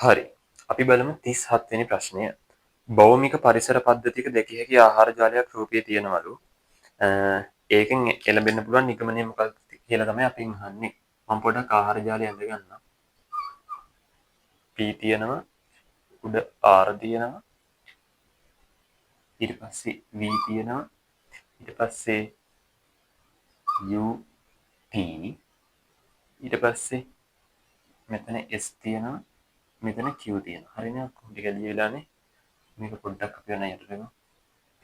හරි. අපි බලමු 37 වෙනි ප්‍රශ්නය. භෞමික පරිසර පද්ධතියක දැකිය හැකි ආහාර ජාලයක් රූපයේ තියෙනවලු. ඒකෙන් එළඹෙන්න පුළුවන් නිගමනය මොකක්ද කියලා තමයි අපි අහන්නේ. මම පොඩ්ඩක් ආහාර ජාලය අඳ ගන්නම්. P තියෙනවා, උඩ R තියෙනවා, ඊට පස්සේ V තියෙනවා, ඊට පස්සේ U T, ඊට පස්සේ මෙතන S තියෙනවා, මෙතන Q තියෙනවා. හරිනේ? කොහොමද කියලා මේක පොඩ්ඩක් අපි වෙන යට කරමු. P.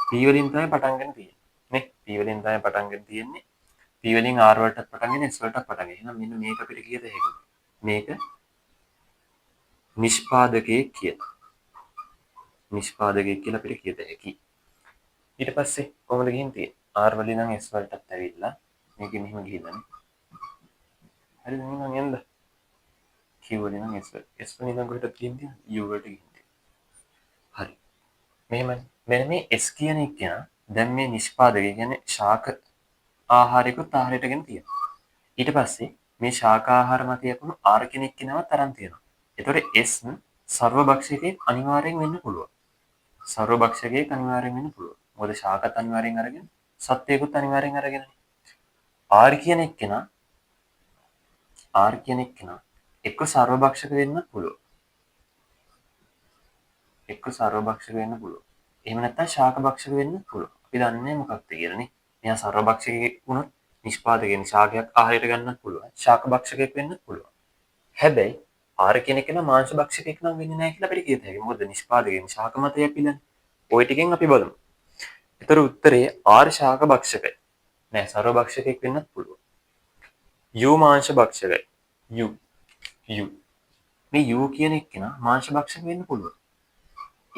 P වලින් තමයි පටන් ගන්න තියෙන්නේ. නේ? P වලින් තමයි පටන් ගන්න තියෙන්නේ. P වලින් R වලටත් පටන් ගෙන S වලටත් පටන් ගෙන. එහෙනම් මෙන්න මේක අපිට කියත හැකි. මේක නිෂ්පාදකයෙක් කියලා. නිෂ්පාදකයෙක් කියලා අපිට කියත හැකි. ඊට පස්සේ කොහොමද ගිහින් තියෙන්නේ? R වලින් නම් S වලටත් ඇවිල්ලා මේක මෙහෙම ගිහිල්ලානේ. හරිද? එහෙනම් එන්න. Q වලින් නම් S වලින් නම් කොහෙටද ගිහින් U වලට ගිහින්. හරි. මෙහෙමයි. මෙන්න මේ S කියන එක දැන් මේ නිෂ්පාදකය කියන්නේ ශාක ආහාරිකුත් ආහාරයට ගෙන තියෙනවා. ඊට පස්සේ මේ ශාක ආහාර මත යකුණු R කෙනෙක් කෙනවත් තරම් තියෙනවා. ඒතකොට S සර්වභක්ෂකයෙක් අනිවාර්යෙන් වෙන්න පුළුවන්. සර්වභක්ෂකයෙක් අනිවාර්යෙන් වෙන්න පුළුවන්. මොකද ශාකත් අනිවාර්යෙන් අරගෙන සත්වයකුත් අනිවාර්යෙන් අරගෙනනේ. R කියන එක්කෙනා එක්ක සර්වභක්ෂක වෙන්න පුළුවන්. එක්ක සර්වභක්ෂක වෙන්න පුළුවන්. එහෙම නැත්නම් ශාකභක්ෂක වෙන්න පුළුවන්. අපි දන්නේ මොකක්ද කියලානේ. මෙයා සර්වභක්ෂකයෙක් වුණොත් නිෂ්පාදකයන් ශාකයක් ආහාරයට ගන්නත් පුළුවන්. ශාකභක්ෂකයෙක් වෙන්න පුළුවන්. හැබැයි ආර කෙනෙක් නම් මාංශ භක්ෂකයෙක් නම් වෙන්නේ නැහැ කියලා අපිට කියත හැකියි. මොකද නිෂ්පාදකයන් ශාක මත යපිලනේ. ওই ටිකෙන් අපි බලමු. ඒතර උත්තරේ ආර ශාක භක්ෂකයි. නෑ සර්ව භක්ෂකයෙක් වෙන්නත් පුළුවන්. යු මාංශ භක්ෂකයි. යු මේ යු කියන එක්කෙනා මාංශ භක්ෂක වෙන්න පුළුවන්.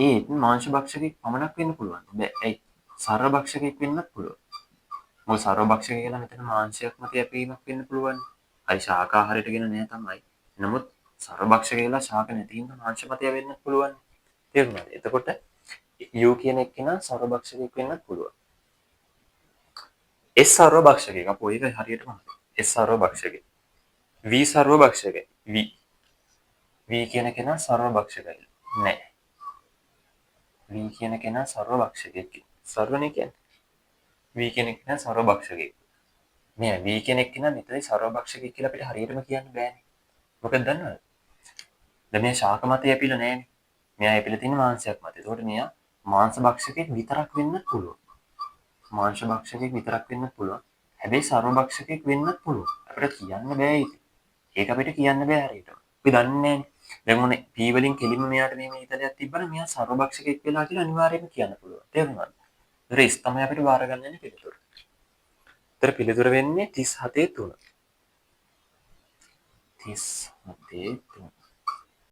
ඒත් මාංශ භක්ෂකයෙක් පමණක් වෙන්න පුළුවන්. බෑ. ඇයි? සර්ව භක්ෂකයෙක් වෙන්නත් පුළුවන්. මොකද සර්ව භක්ෂක කියලා මෙතන මාංශයක් මත යැපීමක් වෙන්න පුළුවන්. හරි ශාකාහාරයට ගෙන නෑ තමයි. නමුත් සර්වභක්ෂක කියලා ශාක නැති හින්දා මාංශ මත යවෙන්නත් පුළුවන්. තේරුණාද? එතකොට U කියන එක්කෙනා සර්වභක්ෂකයෙක් වෙන්නත් පුළුවන්. S සර්වභක්ෂකයෙක්. අපෝ ඒක හරියටම හරි. S සර්වභක්ෂකයෙක්. V සර්වභක්ෂකයෙක්. V කියන කෙනා සර්වභක්ෂකයි. නෑ. V කියන කෙනා සර්වභක්ෂකයෙක්. සර්වනේ කියන්නේ. V කියන කෙනා සර්වභක්ෂකයෙක්. මේ V කෙනෙක් කෙනා මෙතනදී සර්වභක්ෂකයෙක් කියලා අපිට හරියටම කියන්න බෑනේ. මොකද දන්නවද? දැන් මේ ශාක මත යැපිලා නෑනේ. මෙයා යැපිලා තියෙන මාංශයක් මත. ඒකට මෙයා මාංශ භක්ෂකෙක් විතරක් වෙන්නත් පුළුවන්. මාංශ භක්ෂකෙක් විතරක් වෙන්නත් පුළුවන්. හැබැයි සර්ව භක්ෂකෙක් වෙන්නත් පුළුවන්. අපිට කියන්න බෑ ඒක. ඒක අපිට කියන්න බෑ හරියට. අපි දන්නේ නෑනේ. දැන් මොනේ P වලින් කෙලින්ම මෙයාට මේ ඉතලයක් තිබ්බනම් මෙයා සර්ව භක්ෂකෙක් වෙලා කියලා අනිවාර්යයෙන්ම කියන්න පුළුවන්. තේරුණාද? ඒතර S තමයි අපිට බාර ගන්න යන්නේ පිළිතුර. ඒතර පිළිතුර වෙන්නේ 37 3. 37 3.